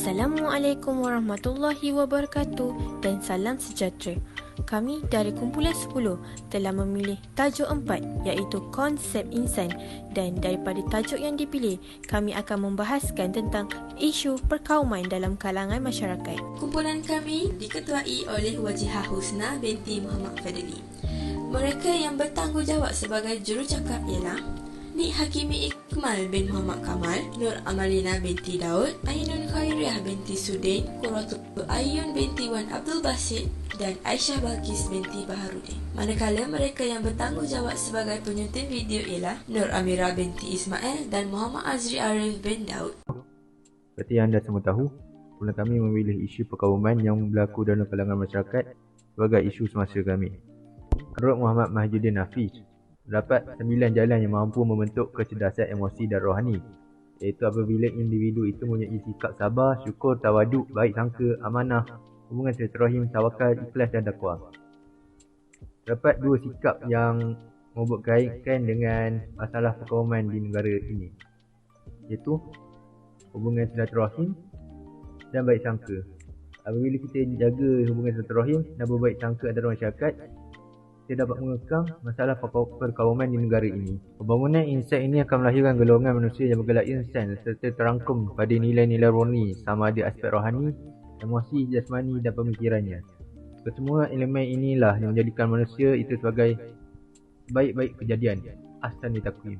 Assalamualaikum warahmatullahi wabarakatuh dan salam sejahtera. Kami dari kumpulan 10 telah memilih tajuk 4 iaitu konsep insan, dan daripada tajuk yang dipilih, kami akan membahaskan tentang isu perkauman dalam kalangan masyarakat. Kumpulan kami diketuai oleh Wajihah Husna binti Muhammad Fadli. Mereka yang bertanggungjawab sebagai jurucakap ialah Nik Hakimi Ikmal bin Muhammad Kamal, Nur Amalina binti Daud, Ainun Khairiah binti Sudin, Quratul Ayun binti Wan Abdul Basit dan Aisyah Balkis binti Baharudin. Manakala mereka yang bertanggungjawab sebagai penyunting video ialah Nur Amira binti Ismail dan Muhammad Azri Arif bin Daud. Seperti yang anda semua tahu, kumpulan kami memilih isu perkauman yang berlaku dalam kalangan masyarakat sebagai isu semasa kami. Menurut Muhammad Mahijuddin Hafiz, terdapat 9 jalan yang mampu membentuk kecerdasan emosi dan rohani, iaitu apabila individu itu mempunyai sikap sabar, syukur, tawaduk, baik sangka, amanah, hubungan silaturahim, tawakal, ikhlas dan takwa. Terdapat 2 sikap yang membuat kaitan dengan masalah perkauman di negara ini, iaitu hubungan silaturahim dan baik sangka. Apabila kita jaga hubungan silaturahim dan berbaik sangka antara masyarakat, kita dapat mengekang masalah perkauman di negara ini. Pembangunan insan ini akan melahirkan golongan manusia yang bergerak insan serta terangkum pada nilai-nilai murni sama ada aspek rohani, emosi, jasmani dan pemikirannya. Kesemua elemen inilah yang menjadikan manusia itu sebagai baik-baik kejadian, ahsan takwim,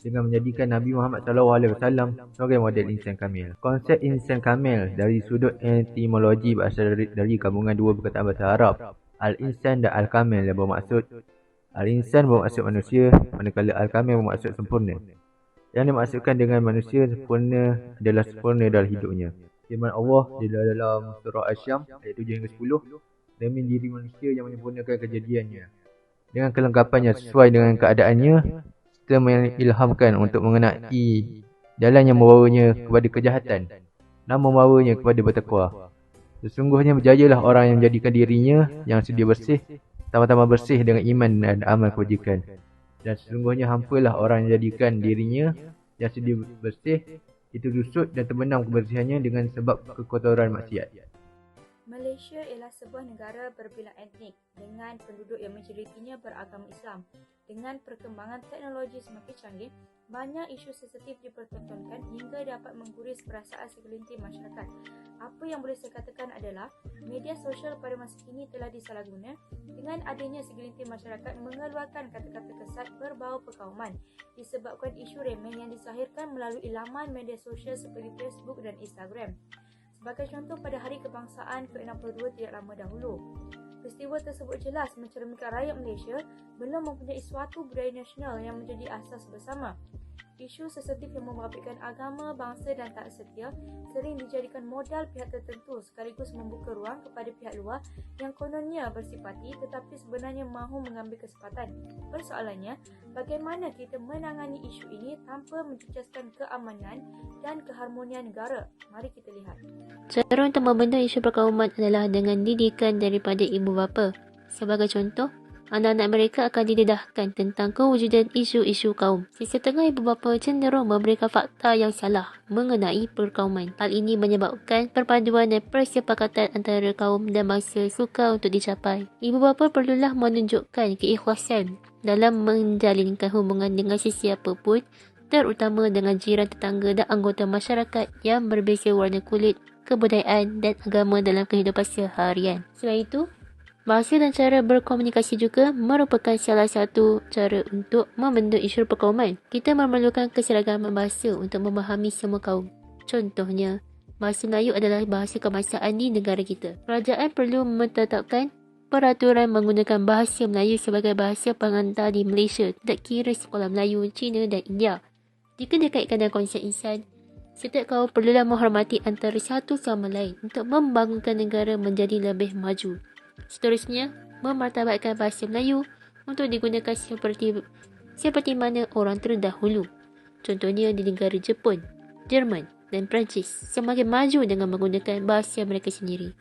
dengan menjadikan Nabi Muhammad SAW sebagai model insan kamil. Konsep insan kamil dari sudut etimologi berasal dari gabungan dua perkataan bahasa Arab, Al-Insan dan Al-Kamil, yang bermaksud Al-Insan bermaksud manusia, manakala Al-Kamil bermaksud sempurna. Yang dimaksudkan dengan manusia sempurna adalah sempurna dalam hidupnya. Firman Allah di dalam surah Asy-Syams ayat 7 hingga 10, demi diri manusia yang menyempurnakan kejadiannya dengan kelengkapannya sesuai dengan keadaannya, serta mengilhamkan untuk mengenai jalan yang membawanya kepada kejahatan dan membawanya kepada bertakwa. Sesungguhnya berjayalah orang yang menjadikan dirinya yang sedia bersih, sama-sama bersih dengan iman dan amal kebajikan. Dan sesungguhnya hampalah orang yang menjadikan dirinya yang sedia bersih itu rusut dan terbenam kebersihannya dengan sebab kekotoran maksiat. Malaysia ialah sebuah negara berbilang etnik dengan penduduk yang majoritinya beragama Islam. Dengan perkembangan teknologi semakin canggih, banyak isu sensitif dipertontonkan hingga dapat mengguris perasaan segelintir masyarakat. Apa yang boleh saya katakan adalah media sosial pada masa kini telah disalahguna dengan adanya segelintir masyarakat mengeluarkan kata-kata kesat berbau perkauman disebabkan isu remeh yang disahirkan melalui laman media sosial seperti Facebook dan Instagram. Sebagai contoh, pada Hari Kebangsaan ke-62 tidak lama dahulu, peristiwa tersebut jelas mencerminkan rakyat Malaysia belum mempunyai suatu budaya nasional yang menjadi asas bersama. Isu sensitif yang membabitkan agama, bangsa dan tak setia sering dijadikan modal pihak tertentu sekaligus membuka ruang kepada pihak luar yang kononnya bersipati tetapi sebenarnya mahu mengambil kesempatan. Persoalannya, bagaimana kita menangani isu ini tanpa mencecaskan keamanan dan keharmonian negara? Mari kita lihat. Cara untuk membendung isu perkauman adalah dengan didikan daripada ibu bapa. Sebagai contoh, anak-anak mereka akan didedahkan tentang kewujudan isu-isu kaum. Sesetengah ibu bapa cenderung memberikan fakta yang salah mengenai perkauman. Hal ini menyebabkan perpaduan dan persepakatan antara kaum dan bangsa sukar untuk dicapai. Ibu bapa perlulah menunjukkan keikhlasan dalam menjalinkan hubungan dengan sesiapa pun, terutama dengan jiran, tetangga dan anggota masyarakat yang berbeza warna kulit, kebudayaan dan agama dalam kehidupan seharian. Selain itu, bahasa dan cara berkomunikasi juga merupakan salah satu cara untuk membentuk isu perkauman. Kita memerlukan keseragaman bahasa untuk memahami semua kaum. Contohnya, bahasa Melayu adalah bahasa kebangsaan di negara kita. Kerajaan perlu menetapkan peraturan menggunakan bahasa Melayu sebagai bahasa pengantar di Malaysia, tak kira sekolah Melayu, Cina dan India. Jika dikaitkan dengan konsep insan, setiap kaum perlulah menghormati antara satu sama lain untuk membangunkan negara menjadi lebih maju. Seterusnya, memartabatkan bahasa Melayu untuk digunakan seperti mana orang terdahulu. Contohnya di negara Jepun, Jerman dan Perancis semakin maju dengan menggunakan bahasa mereka sendiri.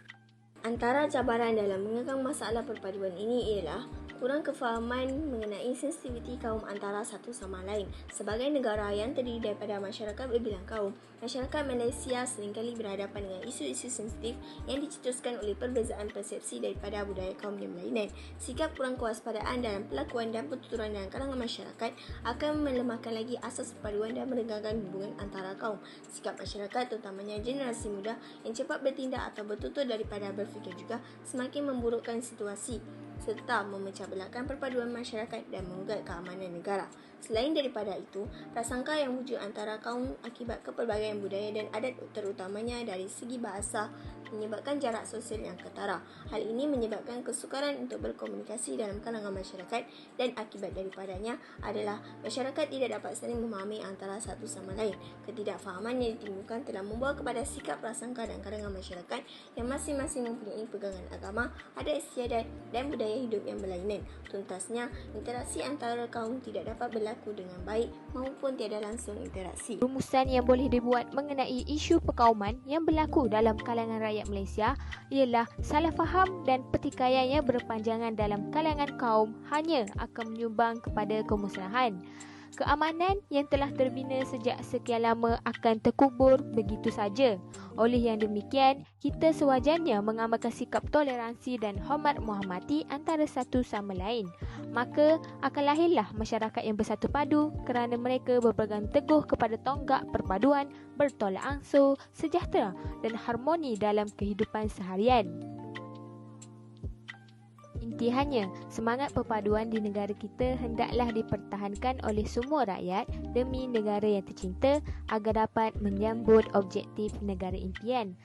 Antara cabaran dalam mengekang masalah perpaduan ini ialah kurang kefahaman mengenai sensitiviti kaum antara satu sama lain. Sebagai negara yang terdiri daripada masyarakat berbilang kaum Masyarakat Malaysia seringkali berhadapan dengan isu-isu sensitif yang dicetuskan oleh perbezaan persepsi daripada budaya kaum yang berlainan. Sikap kurang kewaspadaan dalam pelakuan dan pertuturan dalam kalangan masyarakat akan melemahkan lagi asas perpaduan dan merenggangkan hubungan antara kaum. Sikap masyarakat, terutamanya generasi muda yang cepat bertindak atau bertutur daripada berfikir juga semakin memburukkan situasi serta memecah belahkan perpaduan masyarakat dan mengugat keamanan negara. Selain daripada itu, prasangka yang wujud antara kaum akibat kepelbagaian budaya dan adat terutamanya dari segi bahasa menyebabkan jarak sosial yang ketara. Hal ini menyebabkan kesukaran untuk berkomunikasi dalam kalangan masyarakat dan akibat daripadanya adalah masyarakat tidak dapat saling memahami antara satu sama lain. Ketidakfahaman yang ditimbulkan telah membawa kepada sikap prasangka dan kalangan masyarakat yang masing-masing mempunyai pegangan agama, adat istiadat dan budaya hidup yang berlainan. Tuntasnya, interaksi antara kaum tidak dapat berlaku dengan baik maupun tiada langsung interaksi. Rumusan yang boleh dibuat mengenai isu perkauman yang berlaku dalam kalangan rakyat Malaysia ialah salah faham dan pertikaian yang berpanjangan dalam kalangan kaum hanya akan menyumbang kepada kemusnahan. Keamanan yang telah terbina sejak sekian lama akan terkubur begitu saja. Oleh yang demikian, kita sewajarnya mengamalkan sikap toleransi dan hormat menghormati antara satu sama lain. Maka akan lahirlah masyarakat yang bersatu padu kerana mereka berpegang teguh kepada tonggak perpaduan, bertolak ansur, sejahtera dan harmoni dalam kehidupan seharian. Intihannya, semangat perpaduan di negara kita hendaklah dipertahankan oleh semua rakyat demi negara yang tercinta agar dapat menyambut objektif negara impian.